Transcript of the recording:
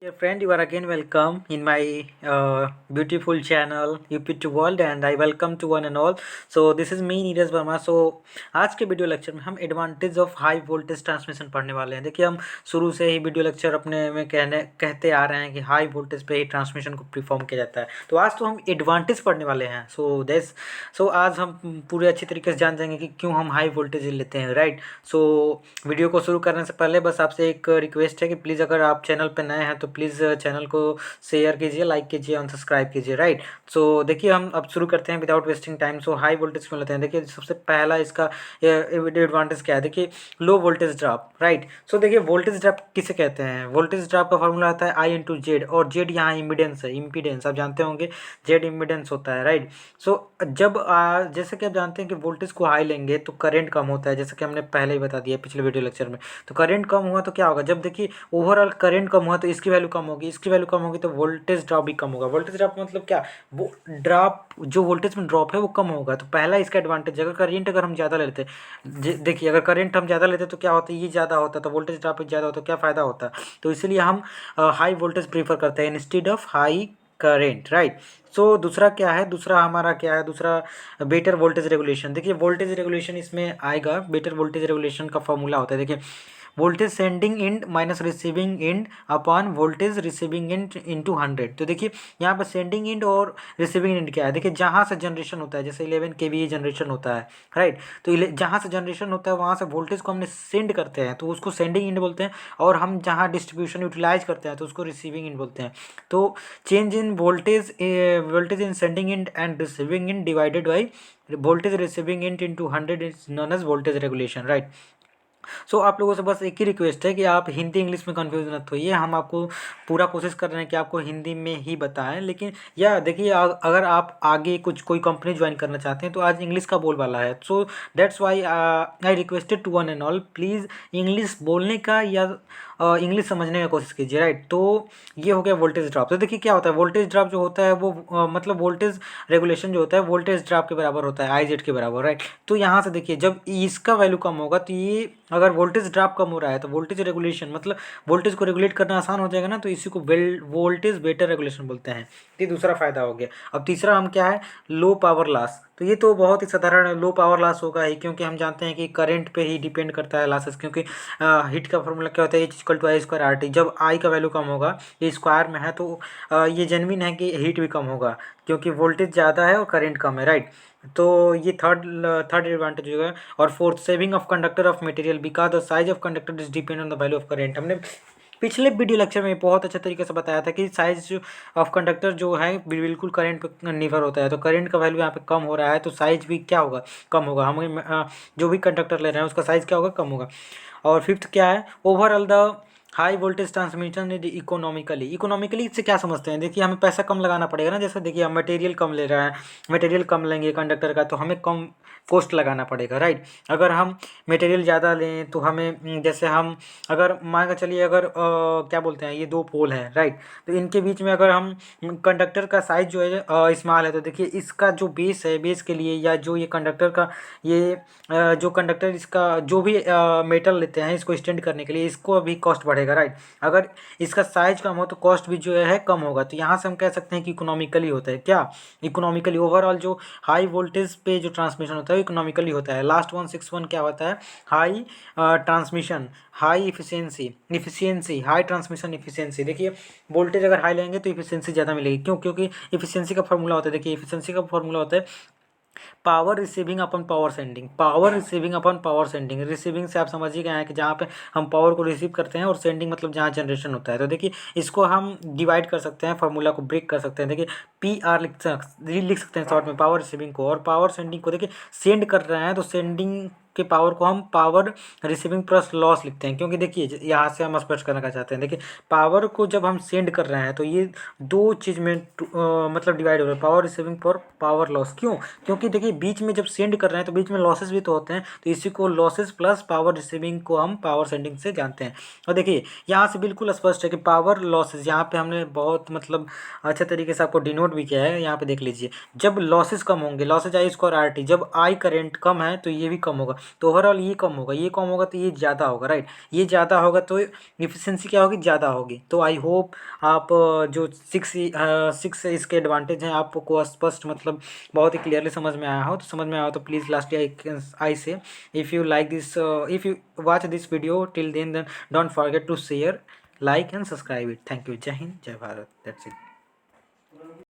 Dear friend, you are again welcome in my beautiful channel UP to World and I welcome to one and all. So this is me Neeraj Verma. So आज के video lecture में हम advantage of high voltage transmission पढ़ने वाले हैं. देखिए हम शुरू से ही वीडियो लेक्चर अपने में कहते आ रहे हैं कि हाई वोल्टेज पे ही ट्रांसमिशन को परफॉर्म किया जाता है. तो आज तो हम एडवांटेज पढ़ने वाले हैं. सो आज हम पूरे अच्छी तरीके से जान जाएंगे कि क्यों हम हाई वोल्टेज लेते हैं, राइट. सो वीडियो को शुरू करने से पहले बस आपसे एक रिक्वेस्ट है कि प्लीज़ अगर आप चैनल पर नए हैं तो प्लीज़ चैनल को शेयर कीजिए, लाइक कीजिए और सब्सक्राइब कीजिए, राइट. सो देखिए हम अब शुरू करते हैं विदाउट वेस्टिंग टाइम. सो हाई वोल्टेज क्यों लेते हैं? देखिए सबसे पहला इसका एडवांटेज क्या है. देखिए लो वोल्टेज ड्रॉप, राइट. सो देखिए वोल्टेज ड्रॉप किसे कहते हैं? वोल्टेज ड्रॉप का फॉर्मूला आता है आई इंटू जेड, और जेड यहाँ इम्पीडेंस है. इम्पीडेंस आप जानते होंगे, जेड इम्पीडेंस होता है, राइट. सो जब जैसे कि आप जानते हैं कि वोल्टेज को हाई लेंगे तो करंट कम होता है, जैसे कि हमने पहले ही बता दिया पिछले वीडियो लेक्चर में. तो करंट कम हुआ तो क्या होगा? जब देखिए ओवरऑल करंट कम हुआ तो इसकी वैल्यू कम होगी, इसकी वैल्यू कम होगी तो वोल्टेज ड्रॉप भी कम होगा. वोल्टेज ड्रॉप मतलब क्या? वो ड्रॉप जो वोल्टेज में ड्रॉप है वो कम होगा. तो पहला इसका एडवांटेज, अगर हम ज़्यादा लेते हैं, देखिए अगर करंट हम ज़्यादा लेते तो क्या होता है, ये ज़्यादा होता तो वोल्टेज ड्रॉप ज़्यादा होता तो क्या फ़ायदा होता. तो इसलिए हम हाई वोल्टेज प्रीफर करते हैं instead of high current, right. So दूसरा क्या है? दूसरा हमारा क्या है? दूसरा बेटर वोल्टेज रेगुलेशन. देखिए वोल्टेज रेगुलेशन इसमें आएगा. बेटर वोल्टेज रेगुलेशन का फॉर्मूला होता है, देखिए voltage sending end minus receiving end upon voltage receiving end into 100. तो देखिए यहाँ पर सेंडिंग एंड और रिसीविंग एंड क्या है? देखिए जहाँ से जनरेशन होता है, जैसे 11 kVA जनरेशन होता है, राइट. तो जहाँ से जनरेशन होता है वहाँ से वोल्टेज को हमने सेंड करते हैं तो उसको सेंडिंग एंड बोलते हैं, और हम जहाँ डिस्ट्रीब्यूशन यूटिलाइज करते हैं तो उसको रिसीविंग एंड बोलते हैं. तो change in voltage in sending end and receiving end divided by voltage receiving end into 100 is known as voltage regulation, right. So आप लोगों से बस एक ही रिक्वेस्ट है कि आप हिंदी इंग्लिश में कंफ्यूज मत होइए. हम आपको पूरा कोशिश कर रहे हैं कि आपको हिंदी में ही बताएं, लेकिन या देखिए अगर आप आगे कोई कंपनी ज्वाइन करना चाहते हैं तो आज इंग्लिश का बोलबाला है. So that's why I requested to one and all, please English बोलने का या इंग्लिश समझने की कोशिश कीजिए, राइट. तो ये हो गया वोल्टेज ड्रॉप. तो देखिए क्या होता है, वोल्टेज ड्रॉप जो होता है वो मतलब वोल्टेज रेगुलेशन जो होता है वोल्टेज ड्रॉप के बराबर होता है, आई जेड के बराबर, राइट. तो यहाँ से देखिए जब इसका वैल्यू कम होगा तो ये अगर वोल्टेज ड्रॉप कम हो रहा है तो वोल्टेज रेगुलेशन मतलब वोल्टेज को रेगुलेट करना आसान हो जाएगा ना, तो इसी को वोल्टेज बेटर रेगुलेशन बोलते हैं. ये दूसरा फायदा हो गया. अब तीसरा हम क्या है? Low power loss. तो ये तो बहुत ही साधारण है, लो पावर लॉस होगा ही, क्योंकि हम जानते हैं कि करंट पे ही डिपेंड करता है लॉसेस. क्योंकि हीट का फॉर्मूला क्या होता है, H equal to I square R T. जब आई का वैल्यू कम होगा, ये स्क्वायर में है, तो ये जेन्युइन है कि हीट भी कम होगा, क्योंकि वोल्टेज ज़्यादा है और करंट कम है, राइट. तो ये थर्ड एडवांटेज होगा. और fourth, saving of conductor of material because the size of conductor is depend on the value of current. हमने पिछले वीडियो लेक्चर में बहुत अच्छे तरीके से बताया था कि साइज ऑफ कंडक्टर जो है बिल्कुल करंट पर निर्भर होता है. तो करंट का वैल्यू यहाँ पे कम हो रहा है तो साइज भी क्या होगा? कम होगा. हमें जो भी कंडक्टर ले रहे हैं उसका साइज क्या होगा? कम होगा. और फिफ्थ क्या है? Overall the high voltage transmission economically इससे क्या समझते हैं? देखिए हमें पैसा कम लगाना पड़ेगा ना. जैसे देखिए हम मटेरियल कम ले रहे हैं, मटेरियल कम लेंगे कंडक्टर का तो हमें कम कॉस्ट लगाना पड़ेगा, राइट. अगर हम मटेरियल ज़्यादा लें तो हमें जैसे हम अगर मान के चलिए अगर क्या बोलते हैं, ये दो पोल हैं, राइट. तो इनके बीच में अगर हम कंडक्टर का साइज जो है स्मॉल है तो देखिए इसका जो बेस है, बेस के लिए या जो ये कंडक्टर का ये जो कंडक्टर इसका जो भी मेटल लेते हैं इसको स्टैंड करने के लिए, इसको भी कॉस्ट बढ़ेगा, राइट. अगर इसका साइज कम हो तो कॉस्ट भी जो है कम होगा. तो यहाँ से हम कह सकते हैं कि इकोनॉमिकली होता है. क्या? इकोनॉमिकली ओवरऑल जो हाई वोल्टेज पे जो ट्रांसमिशन होता है इकोनॉमिकली होता है. लास्ट 161 क्या होता है? High transmission high efficiency high transmission efficiency. देखिए वोल्टेज अगर हाई लेंगे तो इफिशियंसी ज़्यादा मिलेगी. क्यों? क्योंकि इफिशियंसी का फॉर्मूला होता है, देखिए इफिशियंसी का फॉर्मूला होता है पावर रिसीविंग अपन पावर सेंडिंग. पावर रिसीविंग अपन पावर सेंडिंग. रिसीविंग से आप समझ ही गए हैं कि जहाँ पे हम पावर को रिसीव करते हैं, और सेंडिंग मतलब जहाँ जनरेशन होता है. तो देखिए इसको हम डिवाइड कर सकते हैं, फार्मूला को ब्रेक कर सकते हैं. देखिए पी आर लिख सकते हैं शॉर्ट में पावर रिसीविंग को, और पावर सेंडिंग को देखिए सेंड कर रहे हैं तो सेंडिंग के पावर को हम पावर रिसीविंग प्लस लॉस लिखते हैं. क्योंकि देखिए यहाँ से हम स्पष्ट करना चाहते हैं, देखिए पावर को जब हम सेंड कर रहे हैं तो ये दो चीज़ में मतलब डिवाइड हो रहा है, पावर रिसीविंग पर पावर लॉस. क्यों? क्योंकि देखिए बीच में जब सेंड कर रहे हैं तो बीच में लॉसेस भी तो होते हैं, तो इसी को लॉसेस प्लस पावर रिसीविंग को हम पावर सेंडिंग से जानते हैं. और देखिए यहाँ से बिल्कुल स्पष्ट है कि पावर लॉसेस यहाँ पे हमने बहुत मतलब अच्छे तरीके से आपको डिनोट भी किया है. यहाँ पे देख लीजिए जब लॉसेस कम होंगे, लॉसेज आई स्क्वायर आर टी, जब आई करेंट कम है तो ये भी कम होगा. तो ओवरऑल ये कम होगा, ये कम होगा तो ये ज़्यादा होगा, राइट। ये ज़्यादा होगा तो इफिशियंसी क्या होगी, ज़्यादा होगी। तो आई होप आप जो सिक्स इसके एडवांटेज हैं आपको स्पष्ट मतलब बहुत ही क्लियरली समझ में आया हो। तो समझ में आया हो तो प्लीज़ लास्टली आई से if you like this, if you watch this video till then don't forget to share, like and subscribe it. Thank you. Jai Hind, Jai Bharat. That's it.